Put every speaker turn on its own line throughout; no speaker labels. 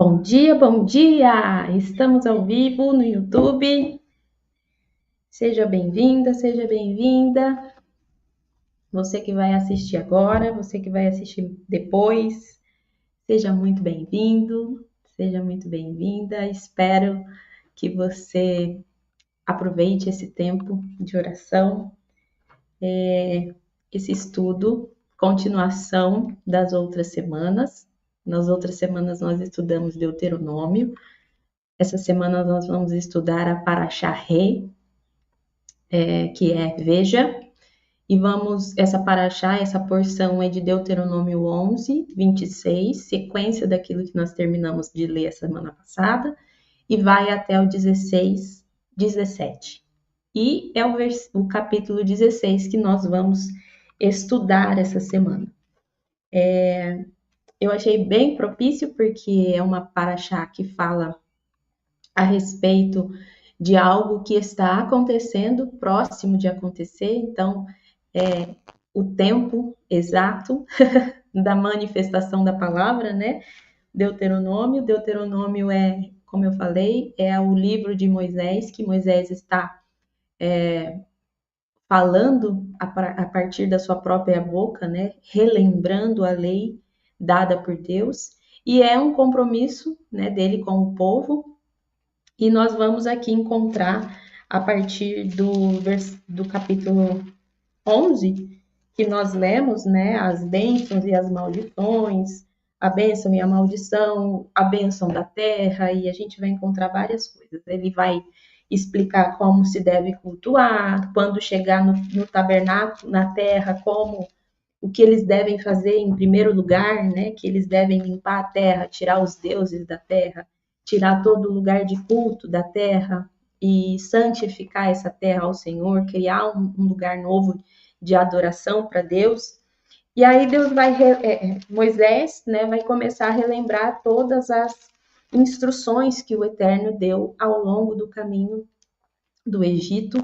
Bom dia, bom dia! Estamos ao vivo no YouTube. Seja bem-vinda, seja bem-vinda. Você que vai assistir agora, você que vai assistir depois, seja muito bem-vindo, seja muito bem-vinda. Espero que você aproveite esse tempo de oração, esse estudo, continuação das outras semanas. Nas outras semanas nós estudamos Deuteronômio. Essa semana nós vamos estudar a Parashá Rei, que é Veja, e essa Parashá, essa porção é de Deuteronômio 11, 26, sequência daquilo que nós terminamos de ler a semana passada, e vai até o 16, 17. E é o capítulo 16 que nós vamos estudar essa semana. Eu achei bem propício, porque é uma Parashá que fala a respeito de algo que está acontecendo, próximo de acontecer, então o tempo exato da manifestação da palavra, né? Deuteronômio é, como eu falei, é o livro de Moisés, que Moisés está falando a partir da sua própria boca, né? Relembrando a lei dada por Deus, e é um compromisso, né, dele com o povo. E nós vamos aqui encontrar, a partir do capítulo 11, que nós lemos, né, as bênçãos e as maldições, a bênção e a maldição, a bênção da terra, e a gente vai encontrar várias coisas. Ele vai explicar como se deve cultuar, quando chegar no tabernáculo, na terra, o que eles devem fazer em primeiro lugar, né, que eles devem limpar a terra, tirar os deuses da terra, tirar todo lugar de culto da terra e santificar essa terra ao Senhor, criar um lugar novo de adoração para Deus. E aí Moisés, né, vai começar a relembrar todas as instruções que o Eterno deu ao longo do caminho do Egito,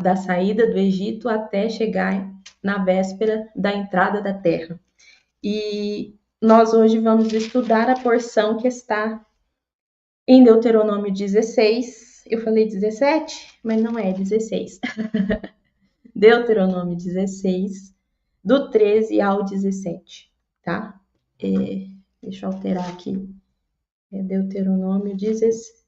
da saída do Egito até chegar na véspera da entrada da terra. E nós hoje vamos estudar a porção que está em Deuteronômio 16. Eu falei 17, mas não é 16. Deuteronômio 16, do 13 ao 17, tá? Deixa eu alterar aqui. É Deuteronômio 16.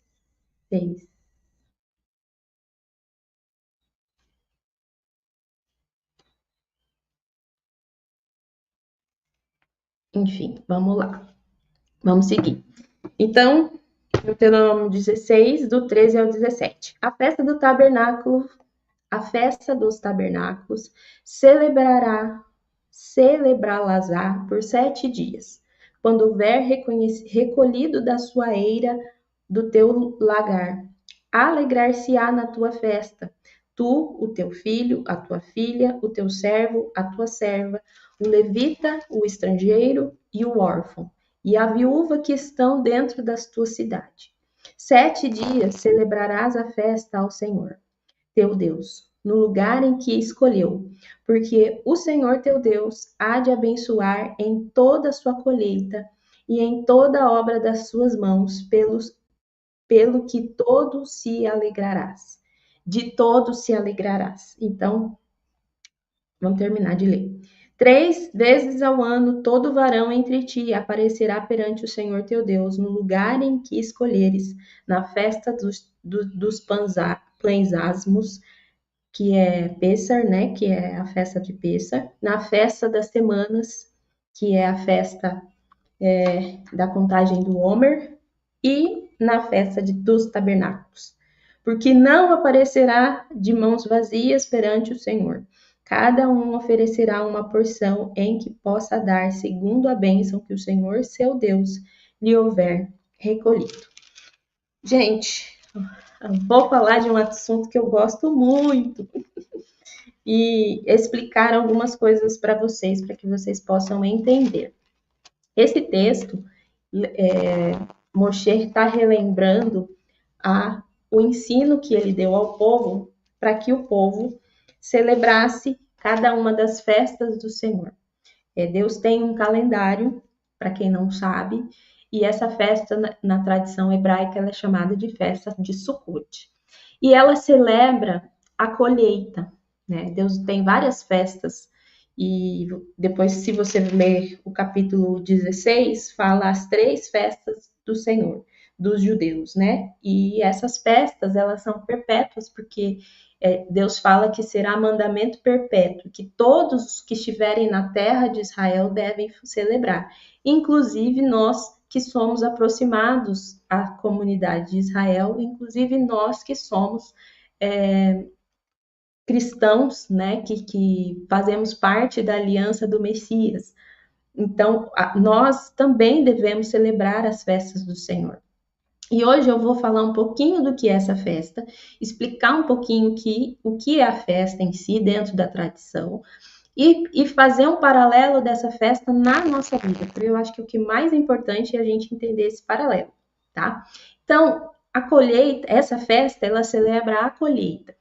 Enfim, vamos lá. Vamos seguir. Então, Deuteronômio 16, do 13 ao 17. A festa do tabernáculo, a festa dos tabernáculos, celebrá-las-á por 7 dias. Quando houver recolhido da sua eira do teu lagar, alegrar-se-á na tua festa, tu, o teu filho, a tua filha, o teu servo, a tua serva, o levita, o estrangeiro e o órfão, e a viúva que estão dentro das tuas cidades. 7 dias celebrarás a festa ao Senhor, teu Deus, no lugar em que escolheu, porque o Senhor teu Deus há de abençoar em toda a sua colheita e em toda a obra das suas mãos, pelo que todo se alegrarás. De todo se alegrarás. Então, vamos terminar de ler. 3 vezes ao ano, todo varão entre ti aparecerá perante o Senhor teu Deus, no lugar em que escolheres, na festa dos pães asmos, que é Pêssar, né? Que é a festa de Pêssar, na festa das semanas, que é a festa da contagem do Homer, e na festa dos tabernáculos. Porque não aparecerá de mãos vazias perante o Senhor. Cada um oferecerá uma porção em que possa dar segundo a bênção que o Senhor, seu Deus, lhe houver recolhido. Gente, vou falar de um assunto que eu gosto muito e explicar algumas coisas para vocês, para que vocês possam entender. Esse texto, Moshe está relembrando o ensino que ele deu ao povo para que o povo celebrasse cada uma das festas do Senhor. Deus tem um calendário, para quem não sabe, e essa festa, na tradição hebraica, ela é chamada de festa de Sukkot. E ela celebra a colheita, né? Deus tem várias festas, e depois, se você ler o capítulo 16, fala as 3 festas do Senhor, dos judeus, né? E essas festas, elas são perpétuas, porque Deus fala que será mandamento perpétuo, que todos que estiverem na terra de Israel devem celebrar, inclusive nós que somos aproximados à comunidade de Israel, inclusive nós que somos cristãos, né, que fazemos parte da aliança do Messias. Então, nós também devemos celebrar as festas do Senhor. E hoje eu vou falar um pouquinho do que é essa festa, explicar um pouquinho o que é a festa em si, dentro da tradição, e fazer um paralelo dessa festa na nossa vida, porque eu acho que o que mais é importante é a gente entender esse paralelo, tá? Então, a colheita, essa festa, ela celebra a colheita.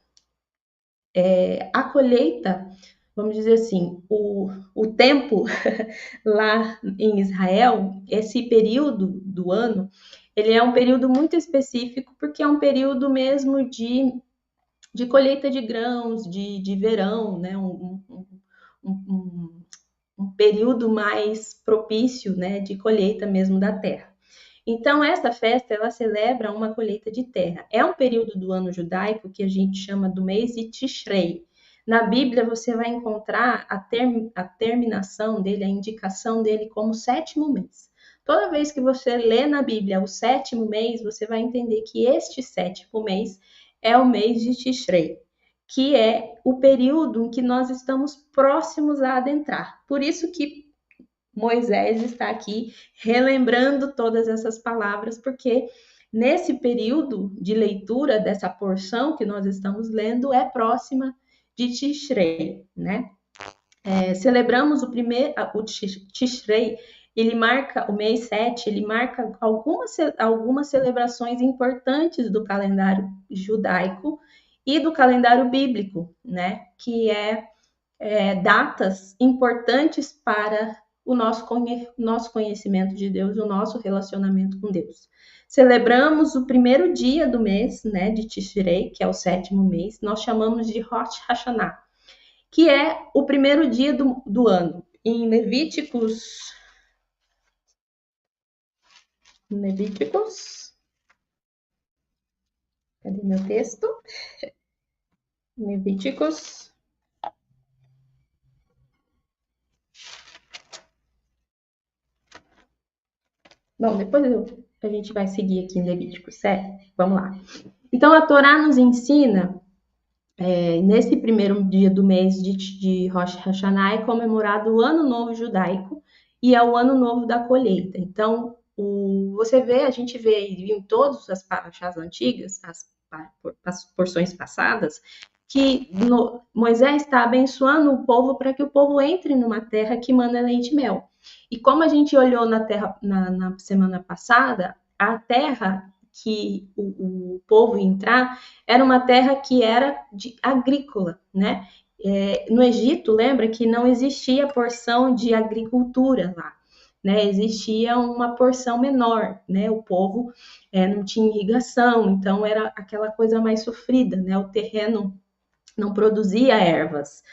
A colheita, vamos dizer assim, o tempo lá em Israel, esse período do ano, ele é um período muito específico, porque é um período mesmo de colheita de grãos, de verão, né? Um período mais propício, né, de colheita mesmo da terra. Então, essa festa, ela celebra uma colheita de terra. É um período do ano judaico que a gente chama do mês de Tishrei. Na Bíblia, você vai encontrar a terminação dele, a indicação dele como 7º mês. Toda vez que você lê na Bíblia o 7º mês, você vai entender que este 7º mês é o mês de Tishrei, que é o período em que nós estamos próximos a adentrar. Por isso que Moisés está aqui relembrando todas essas palavras, porque nesse período de leitura dessa porção que nós estamos lendo é próxima de Tishrei, né? Celebramos o Tishrei, ele marca o mês 7, ele marca algumas celebrações importantes do calendário judaico e do calendário bíblico, né? Que datas importantes para o nosso conhecimento de Deus, o nosso relacionamento com Deus. Celebramos o primeiro dia do mês, né, de Tishrei, que é o 7º mês, nós chamamos de Rosh Hashanah, que é o primeiro dia do ano. Em Levíticos, cadê meu texto? Levíticos. Bom, depois a gente vai seguir aqui em Levítico 7. Vamos lá. Então, a Torá nos ensina, nesse primeiro dia do mês de Rosh Hashanah, é comemorado o Ano Novo Judaico e é o Ano Novo da colheita. Então, a gente vê em todas as parashás antigas, as porções passadas, que Moisés está abençoando o povo para que o povo entre numa terra que manda leite e mel. E como a gente olhou na semana passada, a terra que o povo ia entrar era uma terra que era agrícola, né? No Egito, lembra que não existia porção de agricultura lá, né? Existia uma porção menor, né? O povo não tinha irrigação, então era aquela coisa mais sofrida, né? O terreno não produzia ervas,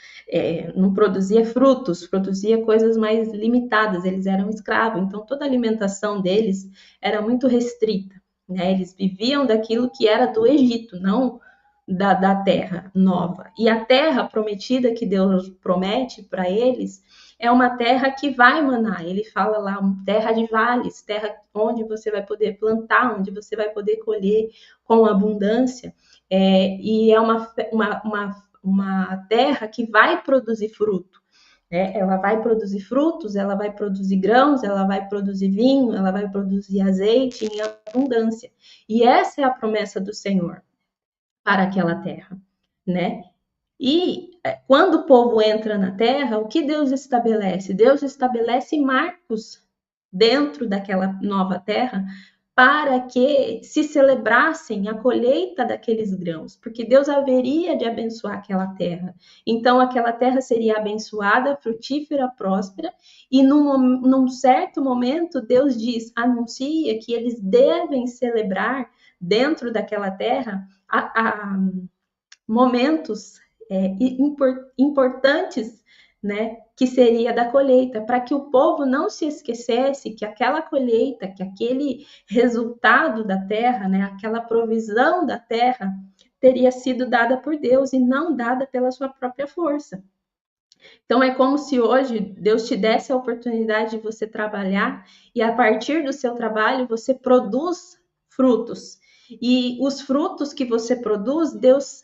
não produzia frutos, produzia coisas mais limitadas, eles eram escravos, então toda a alimentação deles era muito restrita, né? Eles viviam daquilo que era do Egito, não da terra nova. E a terra prometida que Deus promete para eles é uma terra que vai manar. Ele fala lá, terra de vales, terra onde você vai poder plantar, onde você vai poder colher com abundância. E é uma terra que vai produzir fruto. Ela vai produzir frutos, ela vai produzir grãos, ela vai produzir vinho, ela vai produzir azeite em abundância. E essa é a promessa do Senhor para aquela terra, né? E quando o povo entra na terra, o que Deus estabelece? Deus estabelece marcos dentro daquela nova terra para que se celebrassem a colheita daqueles grãos, porque Deus haveria de abençoar aquela terra. Então, aquela terra seria abençoada, frutífera, próspera, e num certo momento, Deus anuncia que eles devem celebrar dentro daquela terra a momentos importantes, né, que seria da colheita, para que o povo não se esquecesse que aquela colheita, que aquele resultado da terra, né, aquela provisão da terra, teria sido dada por Deus e não dada pela sua própria força. Então é como se hoje Deus te desse a oportunidade de você trabalhar e a partir do seu trabalho você produz frutos. E os frutos que você produz, Deus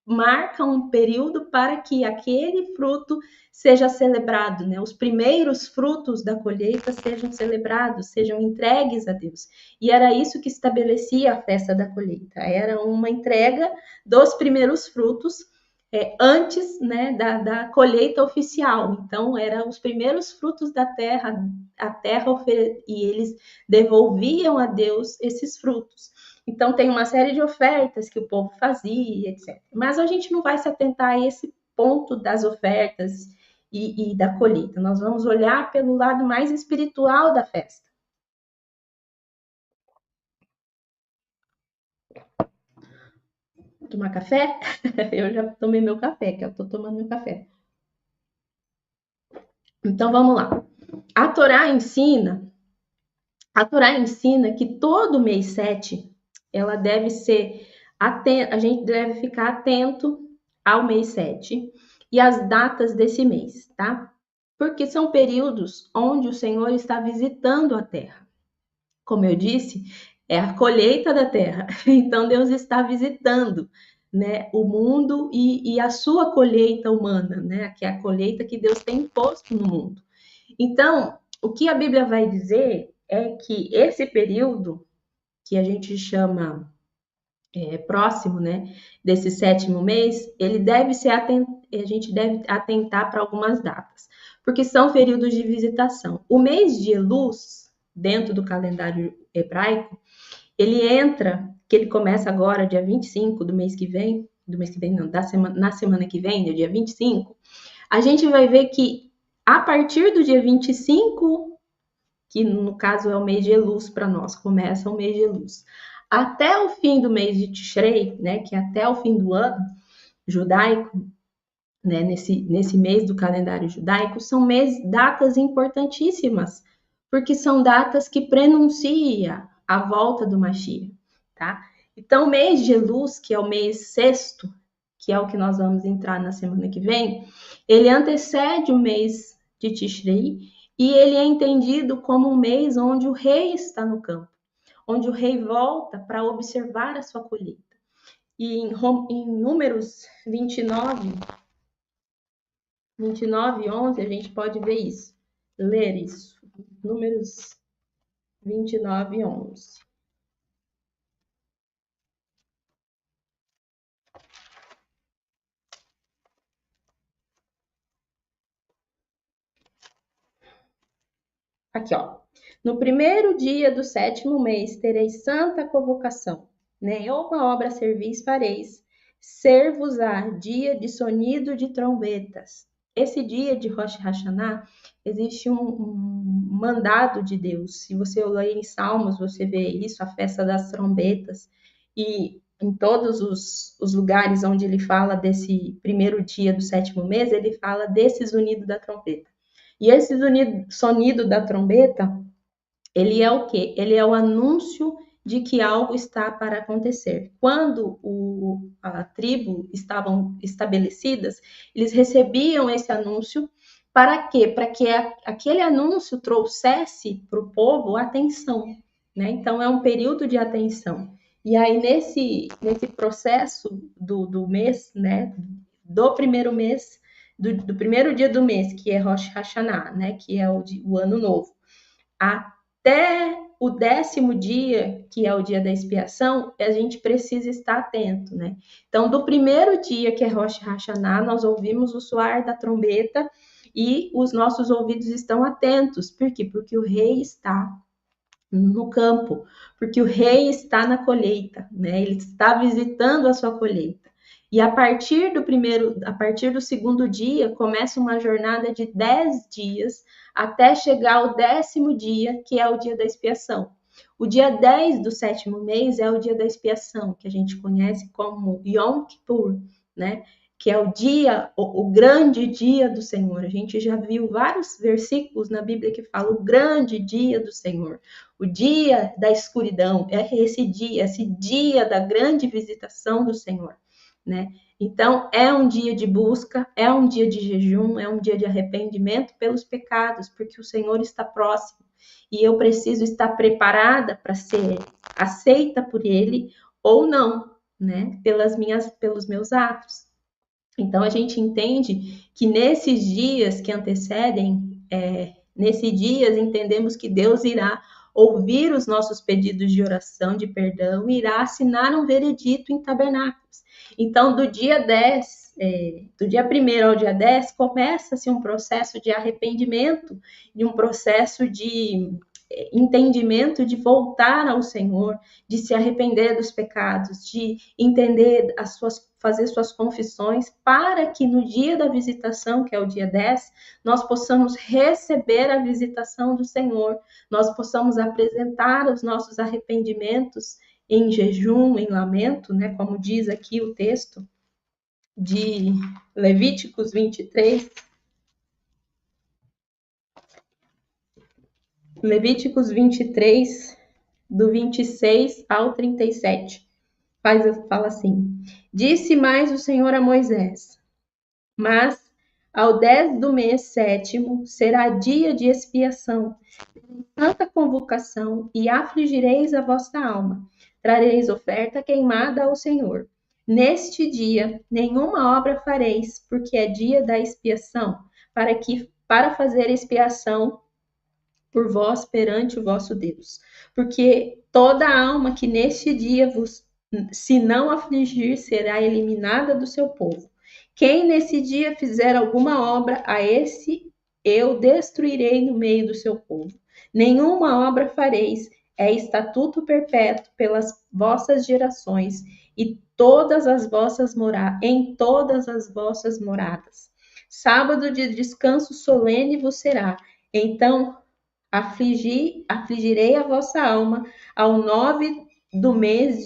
marca um período para que aquele fruto seja celebrado, né? Os primeiros frutos da colheita sejam celebrados, sejam entregues a Deus. E era isso que estabelecia a festa da colheita. Era uma entrega dos primeiros frutos antes, né, da colheita oficial. Então, eram os primeiros frutos da terra, e eles devolviam a Deus esses frutos. Então, tem uma série de ofertas que o povo fazia, etc. Mas a gente não vai se atentar a esse ponto das ofertas e da colheita. Nós vamos olhar pelo lado mais espiritual da festa. Tomar café? Eu já tomei meu café, que eu estou tomando meu café. Então, vamos lá. A Torá ensina que todo mês 7, ela deve ser a gente deve ficar atento ao mês 7 e às datas desse mês, tá? Porque são períodos onde o Senhor está visitando a terra. Como eu disse, é a colheita da terra. Então Deus está visitando, né, o mundo e a sua colheita humana, né? Que é a colheita que Deus tem posto no mundo. Então, o que a Bíblia vai dizer é que esse período que a gente chama próximo, né, desse 7º mês, ele deve ser a gente deve atentar para algumas datas, porque são períodos de visitação. O mês de Elul, dentro do calendário hebraico, que ele começa agora, dia 25 do mês que vem, não, na semana que vem, no dia 25, a gente vai ver que a partir do dia 25, que no caso é o mês de Elul para nós, começa o mês de Elul, até o fim do mês de Tishrei, né, que é até o fim do ano judaico, né, nesse mês do calendário judaico, são datas importantíssimas, porque são datas que prenunciam a volta do Mashiach, tá? Então, o mês de Elul, que é o mês sexto, que é o que nós vamos entrar na semana que vem, ele antecede o mês de Tishrei e ele é entendido como um mês onde o rei está no campo, onde o rei volta para observar a sua colheita. E em Números 29 e 11, a gente pode ver isso, ler isso. Números 29 e 11. Aqui, ó. No primeiro dia do 7º mês tereis santa convocação, nenhuma obra servis fareis, ser-vos-á dia de sonido de trombetas. Esse dia de Rosh Hashanah, existe um mandado de Deus. Se você ler em Salmos, você vê isso, a festa das trombetas. E em todos os lugares onde ele fala desse primeiro dia do 7º mês, ele fala desse sonido da trombeta. E esse sonido da trombeta, ele é o quê? Ele é o anúncio de que algo está para acontecer. Quando a tribo estavam estabelecidas, eles recebiam esse anúncio para quê? Para que aquele anúncio trouxesse para o povo atenção, né? Então, é um período de atenção. E aí, nesse processo do mês, né? Do primeiro mês, do primeiro dia do mês, que é Rosh Hashanah, né? Que é o ano novo, até o 10º dia, que é o dia da expiação, a gente precisa estar atento, né? Então, do primeiro dia, que é Rosh Hashanah, nós ouvimos o soar da trombeta e os nossos ouvidos estão atentos. Por quê? Porque o rei está no campo, porque o rei está na colheita, né? Ele está visitando a sua colheita. E a partir do segundo dia, começa uma jornada de 10 dias até chegar ao 10º dia, que é o dia da expiação. O dia 10 do 7º mês é o dia da expiação, que a gente conhece como Yom Kippur, né? Que é o dia, o grande dia do Senhor. A gente já viu vários versículos na Bíblia que falam o grande dia do Senhor, o dia da escuridão, é esse dia da grande visitação do Senhor, né? Então, é um dia de busca, é um dia de jejum, é um dia de arrependimento pelos pecados, porque o Senhor está próximo e eu preciso estar preparada para ser aceita por Ele ou não, né? Pelos meus atos. Então, a gente entende que nesses dias que antecedem, nesses dias entendemos que Deus irá ouvir os nossos pedidos de oração, de perdão, e irá assinar um veredito em tabernáculos. Então, do dia 10, do dia 1º ao dia 10, começa-se um processo de arrependimento, de um processo de entendimento de voltar ao Senhor, de se arrepender dos pecados, de entender fazer suas confissões, para que no dia da visitação, que é o dia 10, nós possamos receber a visitação do Senhor, nós possamos apresentar os nossos arrependimentos em jejum, em lamento, né, como diz aqui o texto de Levíticos 23. Levíticos 23, do 26 ao 37. Fala assim: Disse mais o Senhor a Moisés: Mas ao 10 do mês 7º será dia de expiação, santa convocação, e afligireis a vossa alma. Trareis oferta queimada ao Senhor. Neste dia nenhuma obra fareis, porque é dia da expiação, para fazer expiação por vós perante o vosso Deus. Porque toda alma que neste dia se não afligir, será eliminada do seu povo. Quem nesse dia fizer alguma obra, a esse eu destruirei no meio do seu povo. Nenhuma obra fareis, é estatuto perpétuo pelas vossas gerações, e todas as vossas em todas as vossas moradas. Sábado de descanso solene vos será. Então afligirei a vossa alma, ao 9 do mês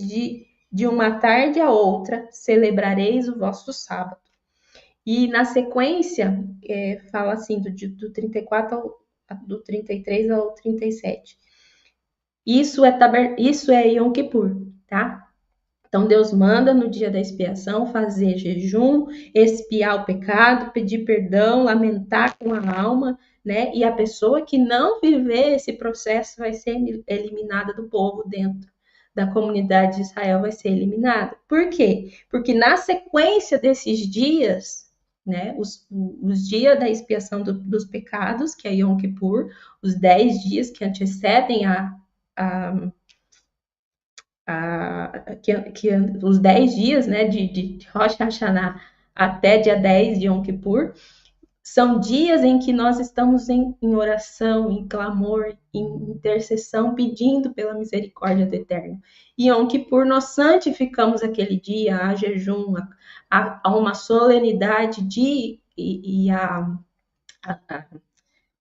de uma tarde a outra, celebrareis o vosso sábado. E na sequência, fala assim, do 34 do 33 ao 37. Isso é Yom Kippur, tá? Então, Deus manda no dia da expiação fazer jejum, expiar o pecado, pedir perdão, lamentar com a alma, né? E a pessoa que não viver esse processo vai ser eliminada do povo dentro da comunidade de Israel, vai ser eliminada. Por quê? Porque na sequência desses dias, né? Os dias da expiação dos pecados, que é Yom Kippur, os 10 dias que antecedem os 10 dias, né, de Rosh Hashanah até dia 10 de Yom Kippur, são dias em que nós estamos em oração, em clamor, em intercessão, pedindo pela misericórdia do Eterno. E Yom Kippur nós santificamos aquele dia, a jejum, a uma solenidade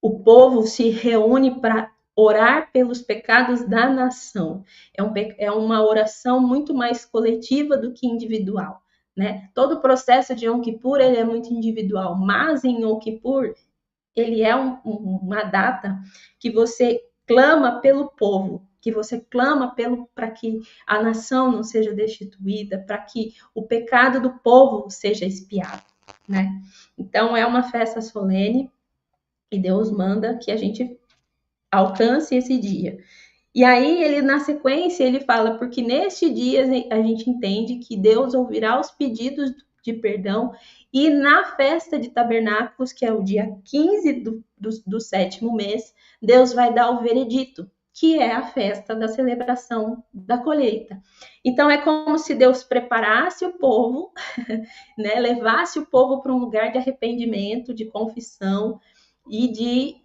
o povo se reúne para orar pelos pecados da nação. É uma oração muito mais coletiva do que individual, né? Todo o processo de Yom Kippur ele é muito individual, mas em Yom Kippur ele é uma data que você clama pelo povo, que você clama para que a nação não seja destituída, para que o pecado do povo seja expiado, né? Então é uma festa solene e Deus manda que a gente alcance esse dia. E aí, ele na sequência, ele fala, porque neste dia a gente entende que Deus ouvirá os pedidos de perdão, e na festa de tabernáculos, que é o dia 15 do 7º mês, Deus vai dar o veredito, que é a festa da celebração da colheita. Então, é como se Deus preparasse o povo, né, levasse o povo para um lugar de arrependimento, de confissão e de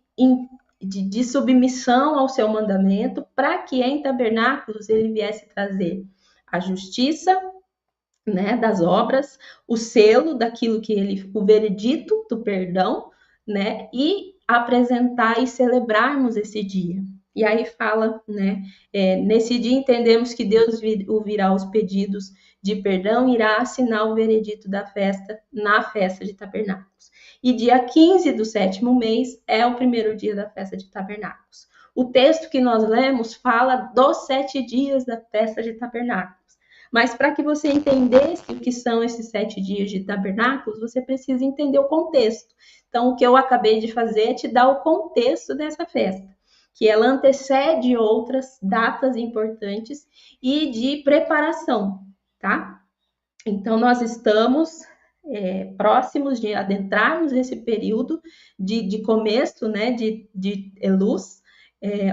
de submissão ao seu mandamento, para que em tabernáculos ele viesse trazer a justiça, né, das obras, o selo daquilo que ele, o veredito do perdão, né, e apresentar e celebrarmos esse dia. E aí fala, né, nesse dia entendemos que Deus ouvirá os pedidos de perdão e irá assinar o veredito da festa na festa de tabernáculos. E dia 15 do 7º mês é o primeiro dia da festa de tabernáculos. O texto que nós lemos fala dos 7 dias da festa de tabernáculos. Mas para que você entendesse o que são esses 7 dias de tabernáculos, você precisa entender o contexto. Então, o que eu acabei de fazer é te dar o contexto dessa festa, que ela antecede outras datas importantes e de preparação, tá? Então, nós estamos próximos de adentrarmos esse período de começo, né, de Eluz,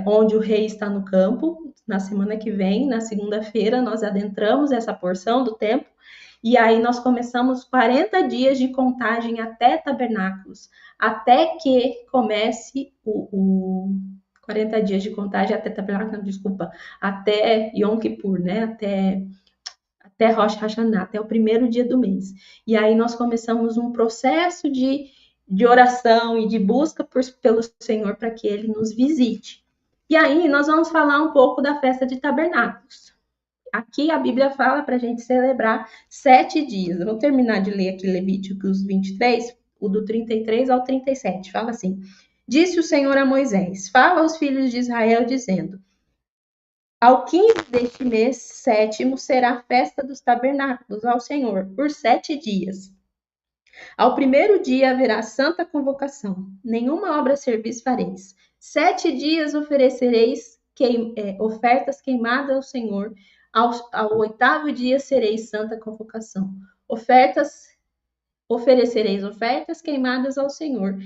onde o rei está no campo. Na semana que vem, na segunda-feira, nós adentramos essa porção do tempo, e aí nós começamos 40 dias de contagem até tabernáculos, até que comece 40 dias de contagem até tabernáculos, desculpa, até Yom Kippur, né? Até Rosh Hashanah, até o primeiro dia do mês. E aí nós começamos um processo de oração e de busca pelo Senhor para que Ele nos visite. E aí nós vamos falar um pouco da festa de tabernáculos. Aqui a Bíblia fala para a gente celebrar 7 dias. Eu vou terminar de ler aqui Levíticos 23, o do 33 ao 37. Fala assim: Disse o Senhor a Moisés: Fala aos filhos de Israel, dizendo: Ao 15 deste mês 7º será a festa dos tabernáculos ao Senhor, por 7 dias. Ao primeiro dia haverá santa convocação, nenhuma obra serviço fareis. 7 dias oferecereis ofertas queimadas ao Senhor, ao 8º dia sereis santa convocação. Oferecereis ofertas queimadas ao Senhor,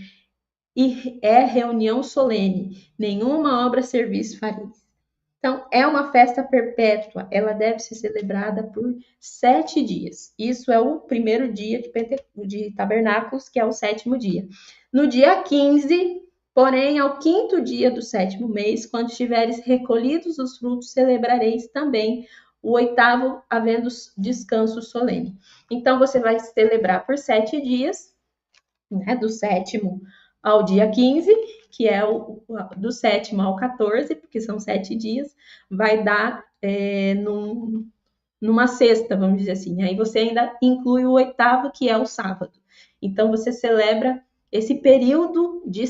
e é reunião solene, nenhuma obra serviço fareis. Então, é uma festa perpétua, ela deve ser celebrada por 7 dias. Isso é o primeiro dia de tabernáculos, que é o 7º dia. No dia 15, porém, ao 5º dia do 7º mês, quando estiveres recolhidos os frutos, celebrareis também o 8º, havendo descanso solene. Então, você vai celebrar por 7 dias, né, do 7º ao dia 15, que é do 7º ao 14, porque são 7 dias, vai dar numa sexta, vamos dizer assim. Aí você ainda inclui o 8º, que é o sábado. Então, você celebra esse período de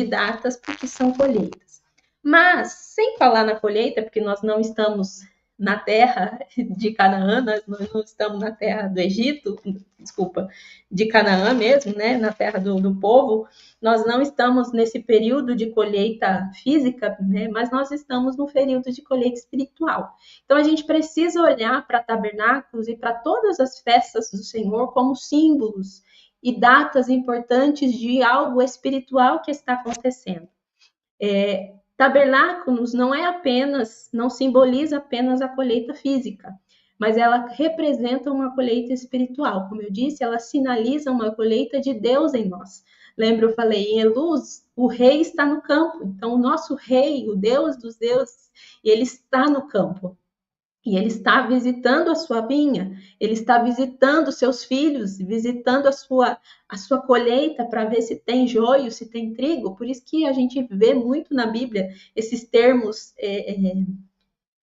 datas, porque são colheitas. Mas, sem falar na colheita, porque nós não estamos na terra de Canaã, nós não estamos na terra do Egito, desculpa, de Canaã mesmo, né, na terra do povo, nós não estamos nesse período de colheita física, né, mas nós estamos no período de colheita espiritual. Então, a gente precisa olhar para tabernáculos e para todas as festas do Senhor como símbolos e datas importantes de algo espiritual que está acontecendo. Tabernáculos não simboliza apenas a colheita física, mas ela representa uma colheita espiritual. Como eu disse, ela sinaliza uma colheita de Deus em nós. Lembra, eu falei, em Eluz, o rei está no campo. Então, o nosso rei, o Deus dos deuses, ele está no campo. E ele está visitando a sua vinha, ele está visitando seus filhos, visitando a sua colheita para ver se tem joio, se tem trigo. Por isso que a gente vê muito na Bíblia esses termos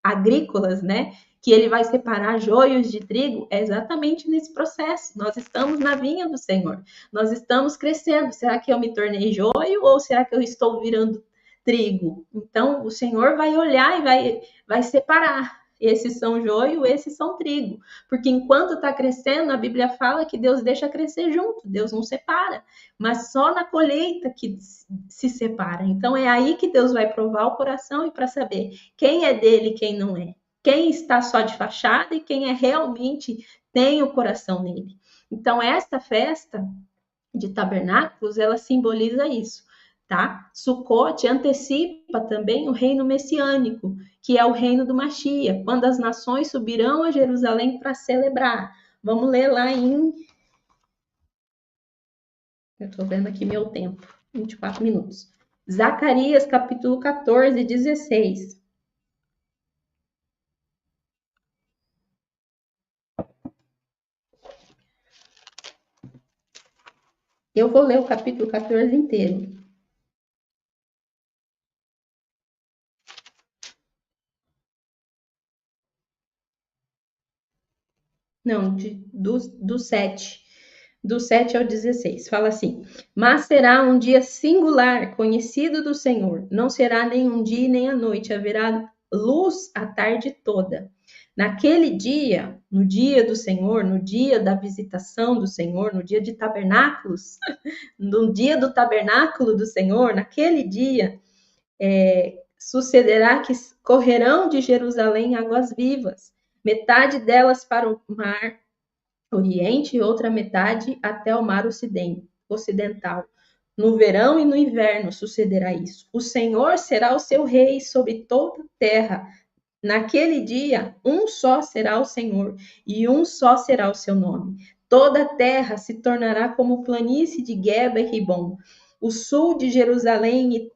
agrícolas, né? Que ele vai separar joios de trigo, é exatamente nesse processo. Nós estamos na vinha do Senhor, nós estamos crescendo. Será que eu me tornei joio ou será que eu estou virando trigo? Então, o Senhor vai olhar e vai separar. Esses são joio, esses são trigo. Porque enquanto está crescendo, a Bíblia fala que Deus deixa crescer junto, Deus não separa. Mas só na colheita que se separa. Então é aí que Deus vai provar o coração e para saber quem é dele e quem não é. Quem está só de fachada e quem realmente tem o coração nele. Então esta festa de tabernáculos, ela simboliza isso. Tá? Sucote antecipa também o reino messiânico, que é o reino do Mashiach, quando as nações subirão a Jerusalém para celebrar. Vamos ler lá em... Eu estou vendo aqui meu tempo. 24 minutos. Zacarias, capítulo 14, 16. Eu vou ler o capítulo 14 inteiro. Não, do 7. Do 7 ao 16. Fala assim: Mas será um dia singular, conhecido do Senhor. Não será nem um dia nem a noite, haverá luz a tarde toda. Naquele dia, no dia do Senhor, no dia da visitação do Senhor, no dia de tabernáculos, no dia do tabernáculo do Senhor, naquele dia, sucederá que correrão de Jerusalém águas vivas, metade delas para o mar Oriente e outra metade até o mar ocidental. No verão e no inverno sucederá isso. O Senhor será o seu rei sobre toda a terra. Naquele dia, um só será o Senhor e um só será o seu nome. Toda a terra se tornará como planície de Geba e Ribom. O sul de Jerusalém e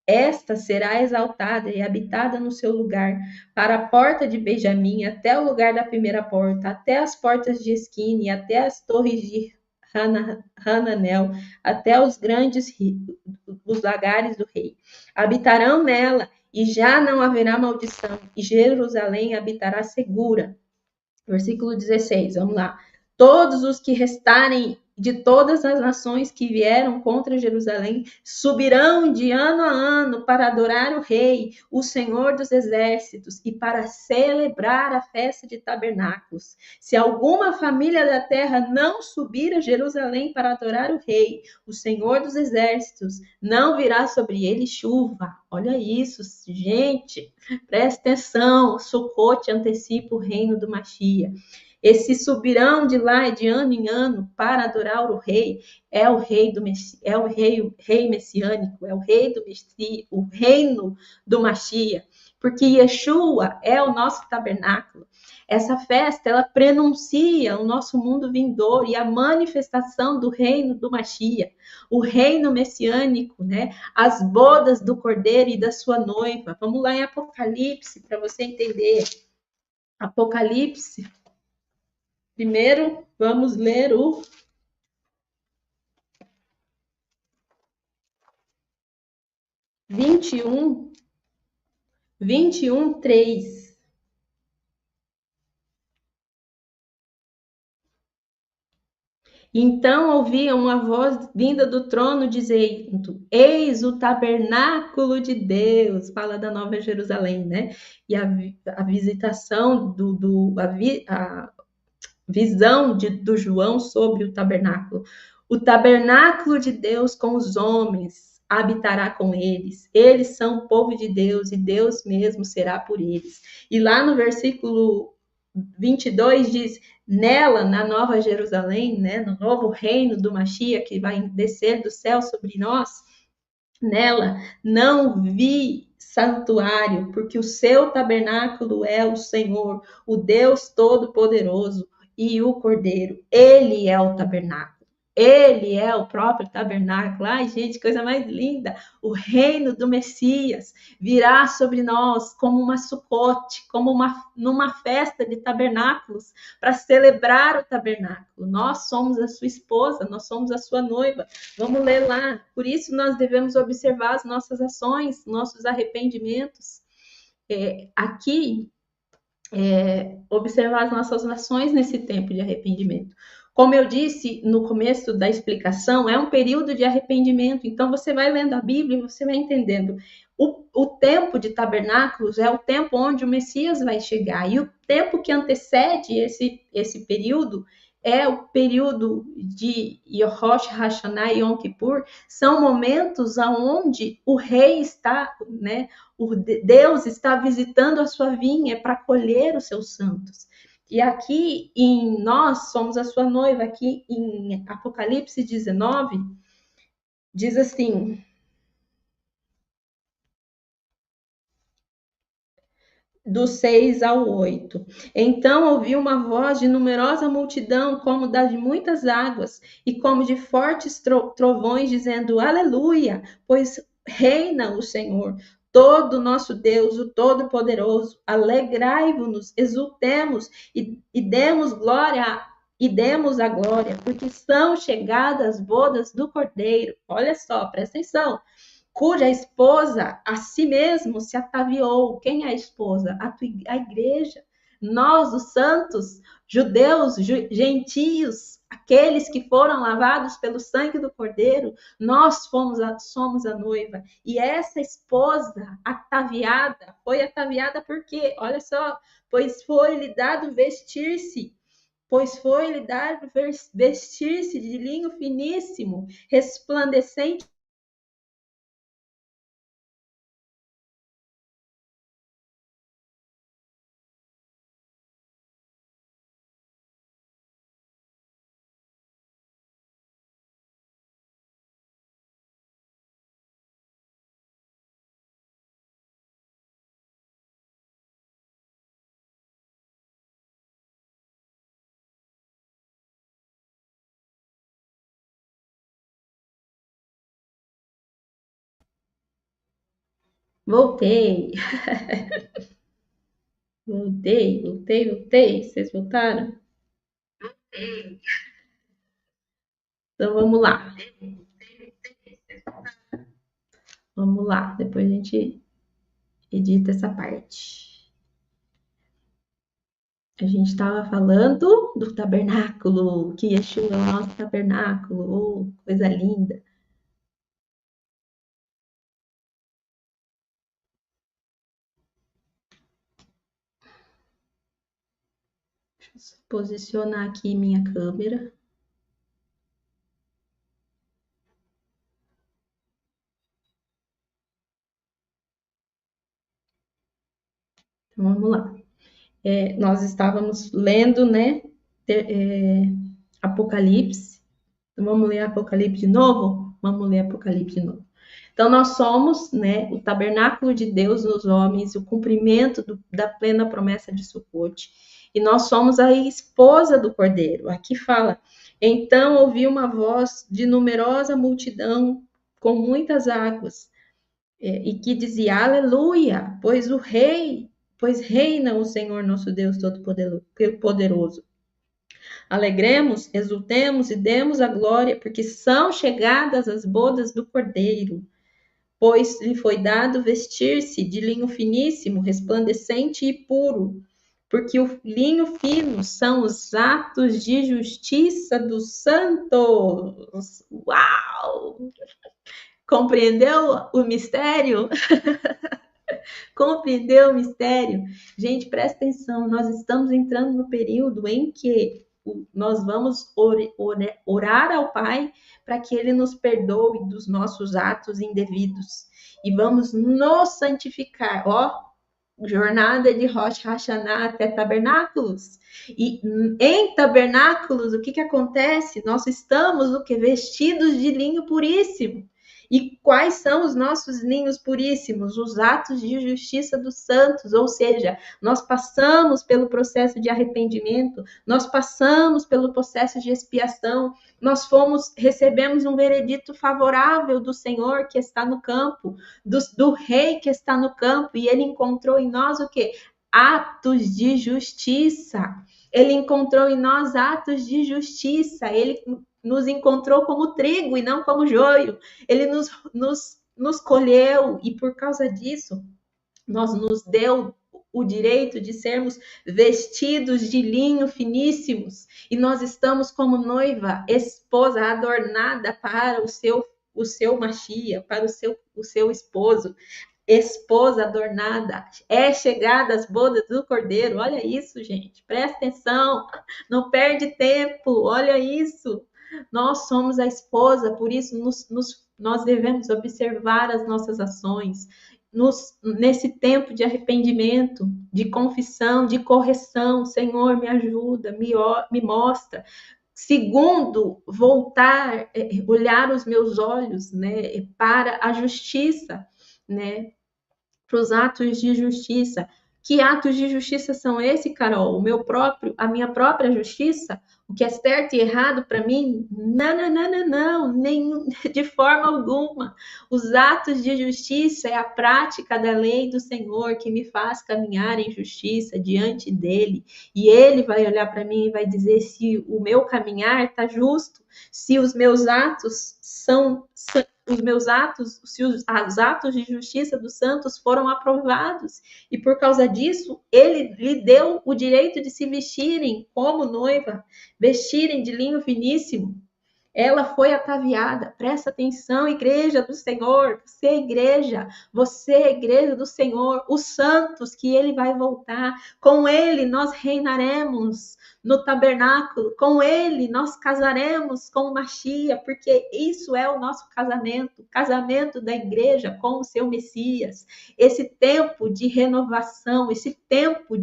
esta será exaltada e habitada no seu lugar, para a porta de Benjamim, até o lugar da primeira porta, até as portas de Esquine, até as torres de Hananel, até os grandes os lagares do rei. Habitarão nela, e já não haverá maldição, e Jerusalém habitará segura. Versículo 16, vamos lá. Todos os que restarem de todas as nações que vieram contra Jerusalém subirão de ano a ano para adorar o Rei, o Senhor dos Exércitos, e para celebrar a festa de tabernáculos. Se alguma família da terra não subir a Jerusalém para adorar o Rei, o Senhor dos Exércitos, não virá sobre ele chuva. Olha isso, gente. Presta atenção, Sucote antecipa o reino do Machia. Esse subirão de lá de ano em ano para adorar o rei é o rei do é o rei messiânico, é o rei do Messias, o reino do Machia, porque Yeshua é o nosso tabernáculo. Essa festa ela prenuncia o nosso mundo vindouro e a manifestação do reino do Machia, o reino messiânico, né? As bodas do Cordeiro e da sua noiva. Vamos lá em Apocalipse para você entender. Apocalipse. Primeiro, vamos ler o 21, 3. Então ouvi uma voz vinda do trono dizendo: Eis o tabernáculo de Deus, fala da Nova Jerusalém, né? E a visitação a visão do João sobre o tabernáculo. O tabernáculo de Deus com os homens habitará com eles. Eles são o povo de Deus e Deus mesmo será por eles. E lá no versículo 22 diz: nela, na Nova Jerusalém, né, no novo reino do Machia que vai descer do céu sobre nós, nela não vi santuário, porque o seu tabernáculo é o Senhor, o Deus Todo-Poderoso e o Cordeiro. Ele é o tabernáculo. Ele é o próprio tabernáculo. Ai, gente, coisa mais linda. O reino do Messias virá sobre nós como uma sucote, como numa festa de tabernáculos, para celebrar o tabernáculo. Nós somos a sua esposa, nós somos a sua noiva. Vamos ler lá. Por isso nós devemos observar as nossas ações, nossos arrependimentos. Aqui, observar as nossas ações nesse tempo de arrependimento. Como eu disse no começo da explicação, é um período de arrependimento. Então, você vai lendo a Bíblia e você vai entendendo. O tempo de tabernáculos é o tempo onde o Messias vai chegar. E o tempo que antecede esse período é o período de Rosh Hashanah e Yom Kippur. São momentos onde o rei está, né? O Deus está visitando a sua vinha para colher os seus santos. E aqui em nós somos a sua noiva, aqui em Apocalipse 19, diz assim: do 6 ao 8. Então ouvi uma voz de numerosa multidão, como da de muitas águas, e como de fortes trovões, dizendo: Aleluia, pois reina o Senhor, todo nosso Deus, o Todo-Poderoso. Alegrai-vos, exultemos e demos glória e demos a glória, porque são chegadas as bodas do Cordeiro. Olha só, presta atenção, cuja esposa a si mesmo se ataviou. Quem é a esposa? A igreja. Nós, os santos, judeus, gentios, aqueles que foram lavados pelo sangue do Cordeiro, nós somos a noiva. E essa esposa ataviada, foi ataviada por quê? Olha só, pois foi-lhe dado vestir-se vestir-se de linho finíssimo, resplandecente. Voltei, voltei. Vocês voltaram? Então vamos lá. Vamos lá. Depois a gente edita essa parte. A gente estava falando do tabernáculo, que Yeshua é o nosso tabernáculo. Oh, coisa linda. Deixa eu posicionar aqui minha câmera. Então vamos lá. Nós estávamos lendo, né? Apocalipse. Então, vamos ler Apocalipse de novo? Vamos ler Apocalipse de novo. Então, nós somos, né, o tabernáculo de Deus nos homens, o cumprimento da plena promessa de Sucote. E nós somos a esposa do Cordeiro. Aqui fala: então ouvi uma voz de numerosa multidão com muitas águas, e que dizia: Aleluia, pois reina o Senhor nosso Deus Todo-Poderoso. Alegremos, exultemos e demos a glória, porque são chegadas as bodas do Cordeiro, pois lhe foi dado vestir-se de linho finíssimo, resplandecente e puro, porque o linho fino são os atos de justiça dos santos. Uau! Compreendeu o mistério? Compreendeu o mistério? Gente, presta atenção, nós estamos entrando no período em que nós vamos orar ao Pai para que Ele nos perdoe dos nossos atos indevidos. E vamos nos santificar. Ó, jornada de Rosh Hashanah até tabernáculos. E em tabernáculos, o que acontece? Nós estamos o que? Vestidos de linho puríssimo. E quais são os nossos linhos puríssimos? Os atos de justiça dos santos, ou seja, nós passamos pelo processo de arrependimento, nós passamos pelo processo de expiação, recebemos um veredito favorável do Senhor que está no campo, do rei que está no campo, e ele encontrou em nós o quê? Atos de justiça. Ele encontrou em nós atos de justiça. Ele nos encontrou como trigo e não como joio. Ele nos colheu e por causa disso, nos deu o direito de sermos vestidos de linho finíssimos e nós estamos como noiva, esposa adornada para o seu machia, para o seu esposo. Esposa adornada, é chegada as bodas do Cordeiro. Olha isso, gente, presta atenção, não perde tempo, olha isso. Nós somos a esposa, por isso nós devemos observar as nossas ações nesse tempo de arrependimento, de confissão, de correção. Senhor, me ajuda, me mostra. Segundo, voltar, olhar os meus olhos, né, para a justiça, né, para os atos de justiça. Que atos de justiça são esses, Carol? A minha própria justiça? O que é certo e errado para mim? Não, não, não, não, não, nem de forma alguma. Os atos de justiça é a prática da lei do Senhor que me faz caminhar em justiça diante dele. E ele vai olhar para mim e vai dizer se o meu caminhar está justo, se os meus atos são os meus atos, se os atos de justiça dos santos foram aprovados. E por causa disso, ele lhe deu o direito de se vestirem como noiva, vestirem de linho finíssimo. Ela foi ataviada. Presta atenção, igreja do Senhor. Você é igreja do Senhor, os santos que ele vai voltar. Com ele nós reinaremos no tabernáculo. Com ele nós casaremos com o Machia, porque isso é o nosso casamento, o casamento da igreja com o seu Messias. Esse tempo de renovação, esse tempo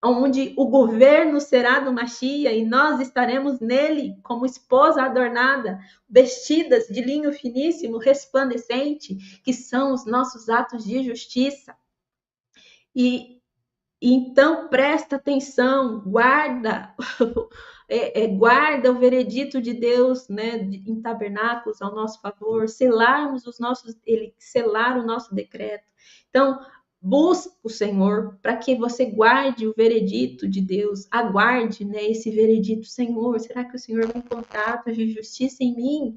onde o governo será do Machia e nós estaremos nele como esposa adornada, vestidas de linho finíssimo, resplandecente, que são os nossos atos de justiça. E então presta atenção, guarda guarda o veredito de Deus, né, em tabernáculos ao nosso favor, selar o nosso decreto. Então, busca o Senhor para que você guarde o veredito de Deus, aguarde, né, esse veredito. Senhor, será que o Senhor vai encontrar atos de justiça em mim?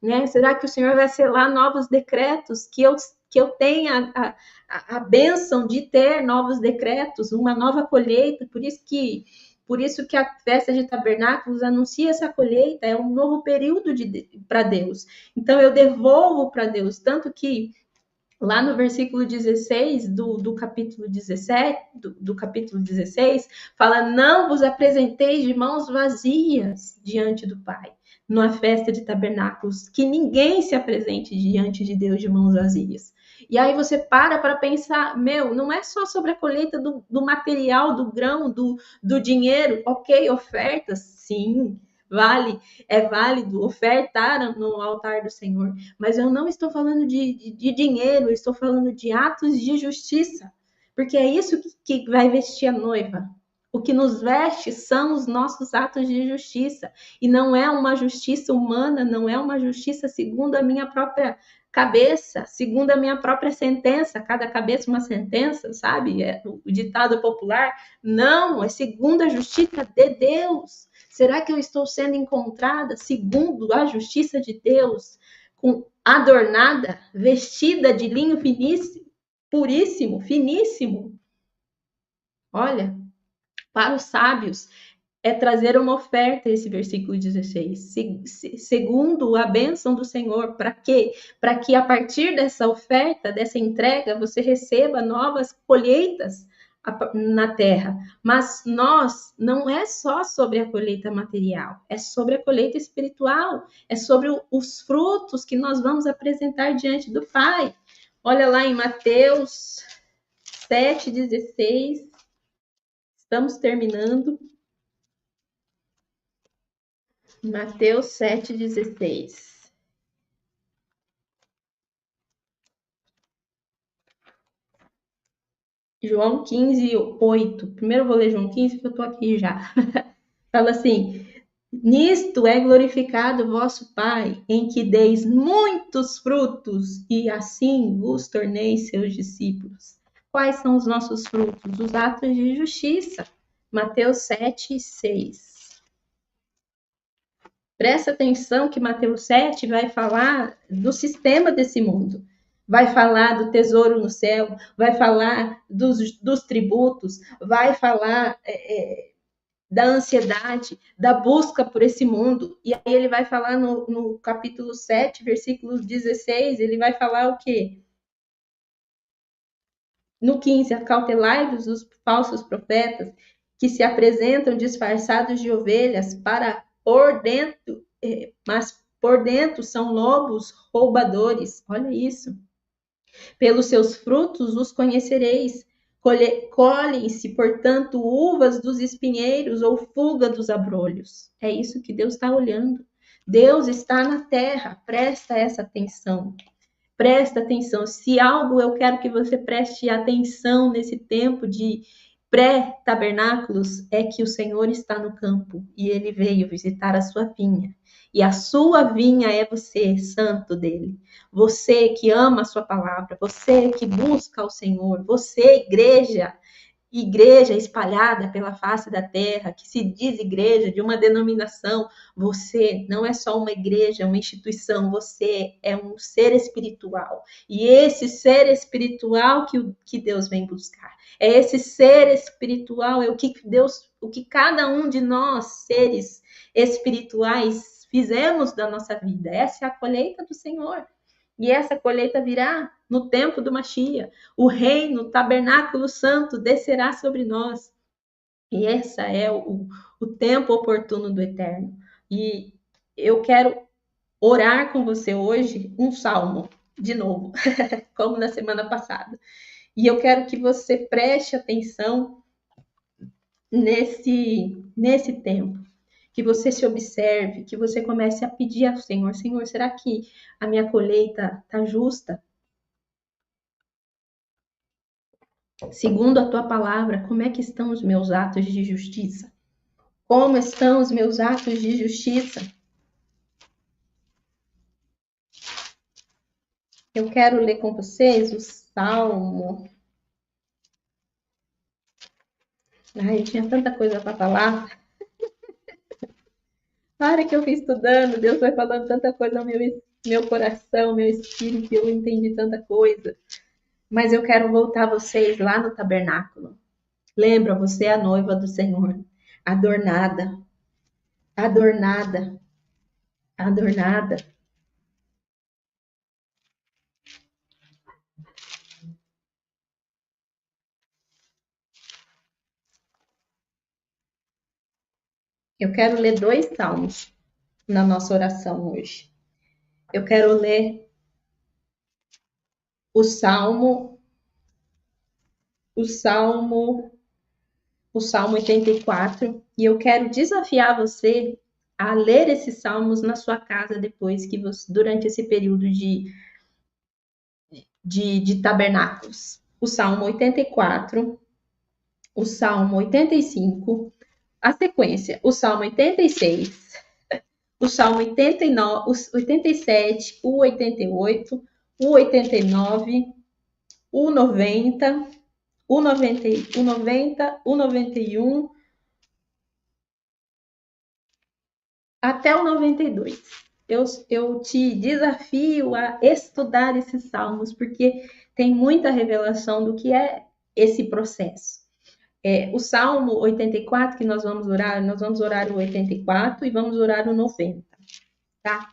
Né? Será que o Senhor vai selar novos decretos, que eu tenha a bênção de ter novos decretos, uma nova colheita? Por isso que a festa de tabernáculos anuncia essa colheita, é um novo período para Deus. Então eu devolvo para Deus, tanto que lá no versículo 16 do capítulo 17, do capítulo 16, fala: não vos apresenteis de mãos vazias diante do Pai, numa festa de tabernáculos, que ninguém se apresente diante de Deus de mãos vazias. E aí você para pensar, não é só sobre a colheita do material, do grão, do dinheiro, ok, ofertas, sim, é válido ofertar no altar do Senhor, mas eu não estou falando de dinheiro, eu estou falando de atos de justiça, porque é isso que vai vestir a noiva. O que nos veste são os nossos atos de justiça, e não é uma justiça humana, não é uma justiça segundo a minha própria cabeça, segundo a minha própria sentença, cada cabeça uma sentença, sabe? É o ditado popular. Não, é segundo a justiça de Deus. Será que eu estou sendo encontrada segundo a justiça de Deus, adornada, vestida de linho finíssimo, puríssimo, finíssimo? Olha, para os sábios, é trazer uma oferta, esse versículo 16, segundo a bênção do Senhor. Para quê? Para que a partir dessa oferta, dessa entrega, você receba novas colheitas na terra. Mas não é só sobre a colheita material, é sobre a colheita espiritual, é sobre os frutos que nós vamos apresentar diante do Pai. Olha lá em Mateus 7,16, estamos terminando. Mateus 7,16. João 15:8. Primeiro eu vou ler João 15, porque eu estou aqui já. Fala assim: nisto é glorificado vosso Pai, em que deis muitos frutos, e assim vos torneis seus discípulos. Quais são os nossos frutos? Os atos de justiça. Mateus 7:6. Presta atenção que Mateus 7 vai falar do sistema desse mundo. Vai falar do tesouro no céu, vai falar dos tributos, vai falar da ansiedade, da busca por esse mundo. E aí ele vai falar no capítulo 7, versículo 16, ele vai falar o quê? No 15, acautelai-vos dos falsos profetas, que se apresentam disfarçados de ovelhas mas por dentro são lobos roubadores. Olha isso. Pelos seus frutos os conhecereis. Colhem-se, portanto, uvas dos espinheiros ou fuga dos abrolhos. É isso que Deus está olhando. Deus está na terra, presta essa atenção. Presta atenção. Se algo eu quero que você preste atenção nesse tempo de pré-tabernáculos, é que o Senhor está no campo e ele veio visitar a sua vinha. E a sua vinha é você, santo dele. Você que ama a sua palavra, você que busca o Senhor, você, igreja espalhada pela face da terra, que se diz igreja de uma denominação, você não é só uma igreja, uma instituição, você é um ser espiritual. E esse ser espiritual que Deus vem buscar. É esse ser espiritual, é o que Deus, o que cada um de nós, seres espirituais, fizemos da nossa vida. Essa é a colheita do Senhor. E essa colheita virá no tempo do Mashiach. O reino, o tabernáculo santo descerá sobre nós. E esse é o tempo oportuno do Eterno. E eu quero orar com você hoje um salmo, de novo, como na semana passada. E eu quero que você preste atenção nesse tempo. Que você se observe, que você comece a pedir ao Senhor, Senhor, será que a minha colheita está justa? Segundo a tua palavra, como é que estão os meus atos de justiça? Como estão os meus atos de justiça? Eu quero ler com vocês o Salmo. Ai, eu tinha tanta coisa para falar. Para que eu fui estudando, Deus vai falando tanta coisa ao meu coração, meu espírito, eu entendi tanta coisa. Mas eu quero voltar vocês lá no tabernáculo. Lembra, você é a noiva do Senhor, adornada, adornada, adornada. Eu quero ler 2 salmos na nossa oração hoje. Eu quero ler o Salmo, o Salmo, o Salmo 84, e eu quero desafiar você a ler esses salmos na sua casa depois que você, durante esse período de tabernáculos. O Salmo 84, o Salmo 85, a sequência, o Salmo 86, o Salmo 89, o 87, o 88, o 89, o 90, o 90, o 90, o 91, até o 92. Eu te desafio a estudar esses salmos, porque tem muita revelação do que é esse processo. O Salmo 84 que nós vamos orar o 84 e vamos orar o 90, tá?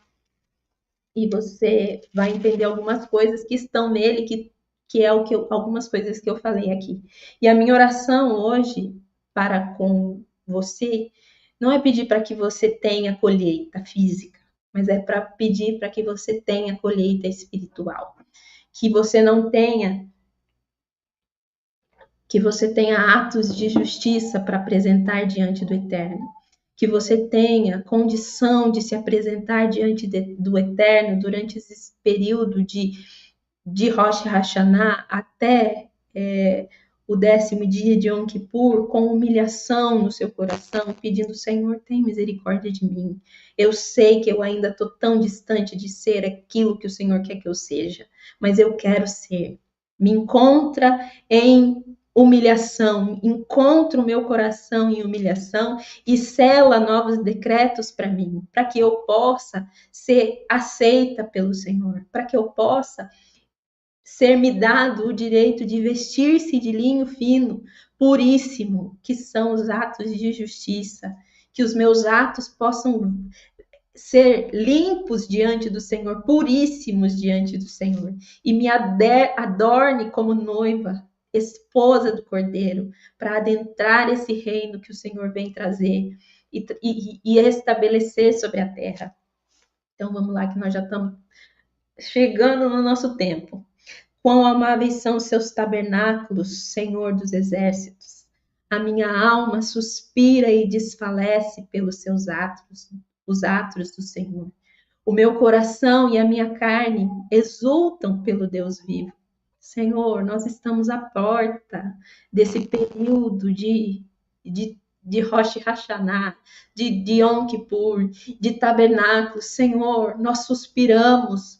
E você vai entender algumas coisas que estão nele, que é algumas coisas que eu falei aqui. E a minha oração hoje para com você não é pedir para que você tenha colheita física, mas é para pedir para que você tenha colheita espiritual. Que você não tenha, que você tenha atos de justiça para apresentar diante do Eterno. Que você tenha condição de se apresentar diante do Eterno durante esse período de Rosh Hashanah até o 10º dia de Yom Kippur, com humilhação no seu coração, pedindo, Senhor, tem misericórdia de mim. Eu sei que eu ainda estou tão distante de ser aquilo que o Senhor quer que eu seja, mas eu quero ser. Me encontra em humilhação, encontra o meu coração em humilhação e sela novos decretos para mim, para que eu possa ser aceita pelo Senhor, para que eu possa ser-me dado o direito de vestir-se de linho fino, puríssimo, que são os atos de justiça, que os meus atos possam ser limpos diante do Senhor, puríssimos diante do Senhor, e me adorne como noiva, esposa do Cordeiro, para adentrar esse reino que o Senhor vem trazer e estabelecer sobre a terra. Então vamos lá, que nós já estamos chegando no nosso tempo. Quão amáveis são seus tabernáculos, Senhor dos exércitos. A minha alma suspira e desfalece pelos seus atos, os atos do Senhor. O meu coração e a minha carne exultam pelo Deus vivo. Senhor, nós estamos à porta desse período de Rosh Hashanah, de Yom Kippur, de tabernáculo. Senhor, nós suspiramos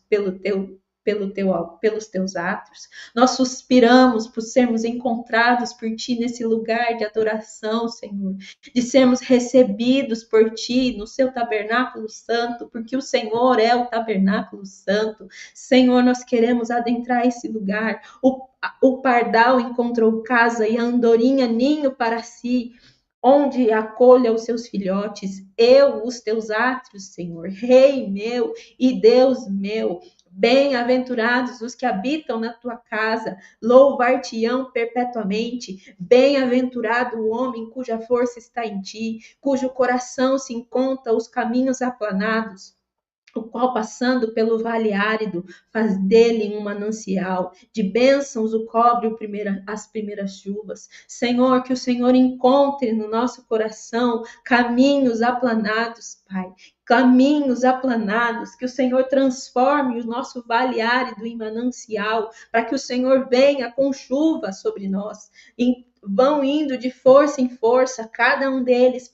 pelos teus atos. Nós suspiramos por sermos encontrados por Ti nesse lugar de adoração, Senhor, de sermos recebidos por Ti no seu tabernáculo santo, porque o Senhor é o tabernáculo santo. Senhor, nós queremos adentrar esse lugar. O pardal encontrou casa e a andorinha ninho para si, onde acolha os seus filhotes. Eu, os teus átrios, Senhor, Rei meu e Deus meu. Bem-aventurados os que habitam na tua casa, louvar-te-ão perpetuamente. Bem-aventurado o homem cuja força está em ti, cujo coração se encontra os caminhos aplanados, o qual, passando pelo vale árido, faz dele um manancial. De bênçãos o cobre as primeiras chuvas. Senhor, que o Senhor encontre no nosso coração caminhos aplanados, Pai. Caminhos aplanados, que o Senhor transforme o nosso vale árido em manancial, para que o Senhor venha com chuva sobre nós. Vão indo de força em força, cada um deles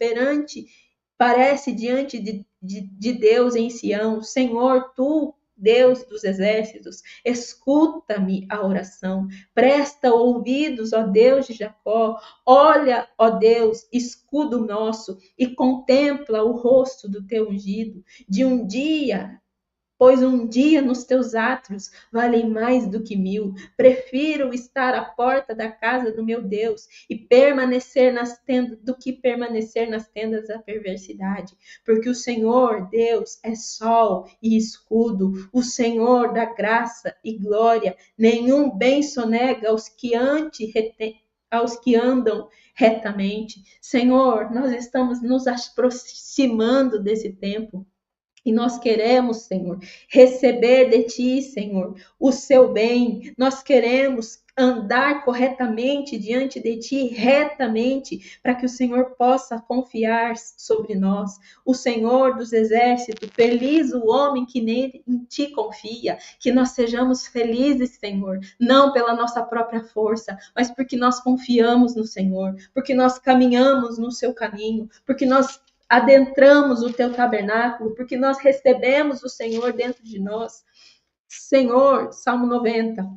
parece diante de Deus em Sião. Senhor, tu, Deus dos exércitos, escuta-me a oração, presta ouvidos, ó Deus de Jacó, olha, ó Deus, escudo nosso, e contempla o rosto do teu ungido, pois um dia nos teus átrios valem mais do que 1000. Prefiro estar à porta da casa do meu Deus e permanecer nas tendas do que permanecer nas tendas da perversidade, porque o Senhor Deus é sol e escudo, o Senhor dá graça e glória. Nenhum bem sonega aos que andam retamente. Senhor, nós estamos nos aproximando desse tempo. E nós queremos, Senhor, receber de Ti, Senhor, o seu bem. Nós queremos andar corretamente diante de Ti, retamente, para que o Senhor possa confiar sobre nós. O Senhor dos exércitos, feliz o homem que em Ti confia. Que nós sejamos felizes, Senhor, não pela nossa própria força, mas porque nós confiamos no Senhor, porque nós caminhamos no seu caminho, porque nós adentramos o teu tabernáculo, porque nós recebemos o Senhor dentro de nós. Senhor, Salmo 90.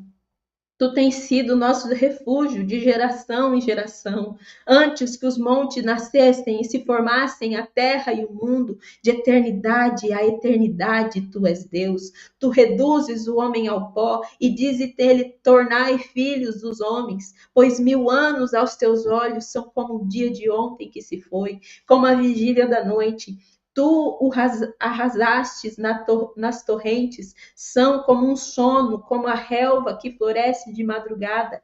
Tu tens sido nosso refúgio de geração em geração. Antes que os montes nascessem e se formassem a terra e o mundo, de eternidade a eternidade, tu és Deus. Tu reduzes o homem ao pó e dizes dele, tornai filhos dos homens, pois 1000 anos aos teus olhos são como o dia de ontem que se foi, como a vigília da noite. Tu o arrasastes nas torrentes, são como um sono, como a relva que floresce de madrugada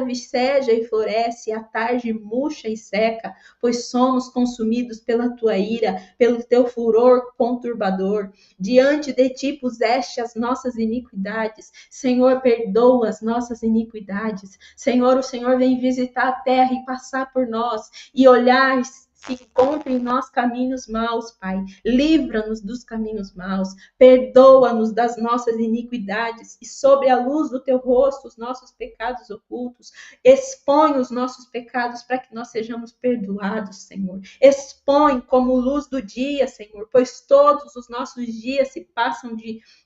viceja e floresce, à tarde murcha e seca, pois somos consumidos pela tua ira, pelo teu furor conturbador. Diante de ti puseste as nossas iniquidades, Senhor, perdoa as nossas iniquidades. Senhor, o Senhor vem visitar a terra e passar por nós, e olhar se encontra em nós caminhos maus, Pai. Livra-nos dos caminhos maus. Perdoa-nos das nossas iniquidades e sobre a luz do teu rosto os nossos pecados ocultos. Expõe os nossos pecados para que nós sejamos perdoados, Senhor. Expõe como luz do dia, Senhor, pois todos os nossos dias se passam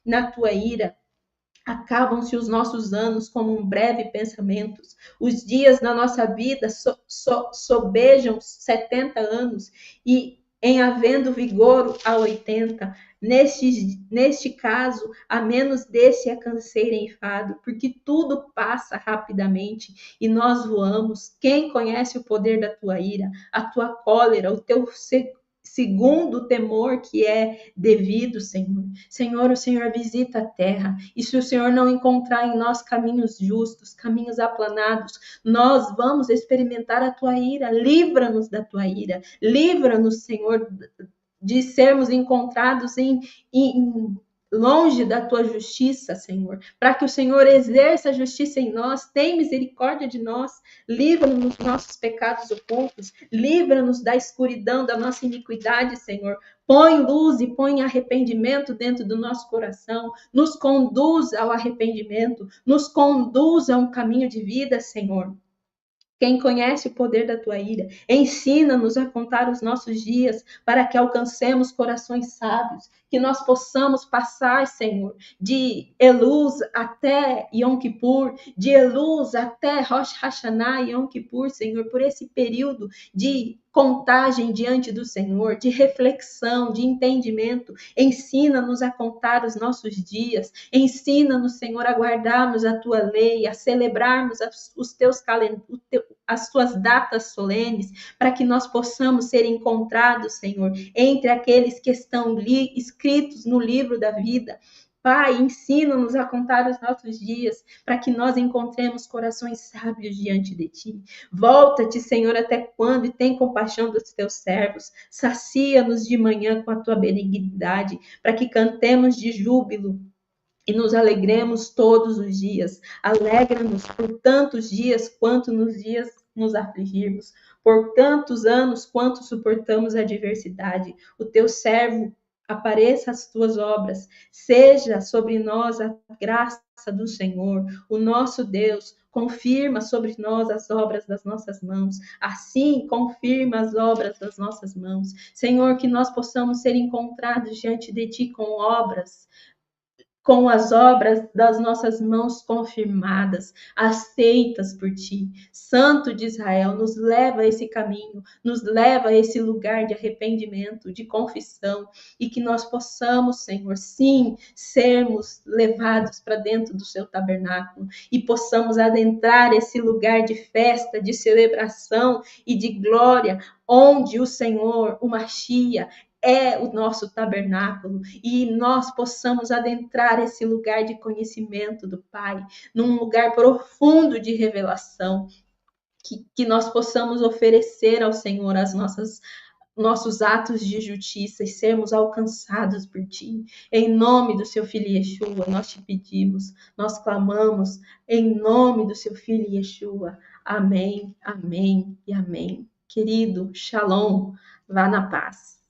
na tua ira. Acabam-se os nossos anos como um breve pensamento. Os dias da nossa vida sobejam 70 anos e em havendo vigor a 80. Neste caso, a menos desse é canseira e enfado, porque tudo passa rapidamente e nós voamos. Quem conhece o poder da tua ira, a tua cólera, o teu segundo o temor que é devido, Senhor. Senhor, o Senhor visita a terra, e se o Senhor não encontrar em nós caminhos justos, caminhos aplanados, nós vamos experimentar a tua ira. Livra-nos da tua ira, livra-nos, Senhor, de sermos encontrados em longe da tua justiça, Senhor, para que o Senhor exerça a justiça em nós, tenha misericórdia de nós, livra-nos dos nossos pecados ocultos, livra-nos da escuridão da nossa iniquidade, Senhor. Põe luz e põe arrependimento dentro do nosso coração, nos conduz ao arrependimento, nos conduz a um caminho de vida, Senhor. Quem conhece o poder da tua ira, ensina-nos a contar os nossos dias para que alcancemos corações sábios, que nós possamos passar, Senhor, de Elul até Yom Kippur, de Elul até Rosh Hashanah e Yom Kippur, Senhor, por esse período de contagem diante do Senhor, de reflexão, de entendimento. Ensina-nos a contar os nossos dias, ensina-nos, Senhor, a guardarmos a tua lei, a celebrarmos os teus as tuas datas solenes, para que nós possamos ser encontrados, Senhor, entre aqueles que estão escritos no livro da vida. Pai, ensina-nos a contar os nossos dias, para que nós encontremos corações sábios diante de ti. Volta-te, Senhor, até quando, e tem compaixão dos teus servos. Sacia-nos de manhã com a tua benignidade, para que cantemos de júbilo e nos alegremos todos os dias. Alegra-nos por tantos dias quanto nos dias nos afligirmos, por tantos anos quanto suportamos a adversidade. O teu servo, apareça as tuas obras, seja sobre nós a graça do Senhor, o nosso Deus. Confirma sobre nós as obras das nossas mãos. Assim, confirma as obras das nossas mãos. Senhor, que nós possamos ser encontrados diante de ti com as obras das nossas mãos confirmadas, aceitas por ti. Santo de Israel, nos leva a esse caminho, nos leva a esse lugar de arrependimento, de confissão, e que nós possamos, Senhor, sim, sermos levados para dentro do seu tabernáculo e possamos adentrar esse lugar de festa, de celebração e de glória, onde o Senhor, o Machia, é o nosso tabernáculo, e nós possamos adentrar esse lugar de conhecimento do Pai, num lugar profundo de revelação, que nós possamos oferecer ao Senhor nossos atos de justiça e sermos alcançados por Ti. Em nome do Seu Filho Yeshua, nós te pedimos, nós clamamos, em nome do Seu Filho Yeshua. Amém, amém e amém. Querido, shalom, vá na paz.